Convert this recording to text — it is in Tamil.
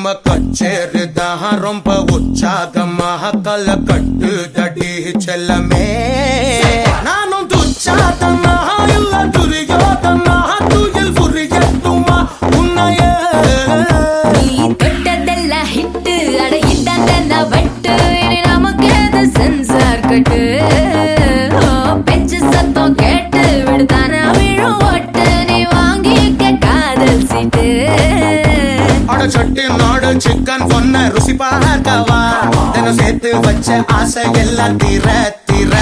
நம்ம கச்சேரிதான் ரொம்ப உற்சாகமாக கல கட்டு தடி செல்லமே நானும் துச்சாதமா இல்ல துரியோதமா துயில் புரியட்டுமா உன்னைய நீ தொட்டதெல்லாம் ஹிட்டு அட இட்டாண்டா வட்டு இனி நமக்கு எது சென்சார் கட்டு பெஞ்சு சத்தம் கேட்டு விடுதானா விழும் ஓட்டு நீ வாங்கிக்க காதல் சீட்டு சட்டி நாடு சிக்கன் பொண்ண ருசி பார்க்கவா தினம் சேர்த்து வச்ச ஆசை எல்லாம் தீர தீர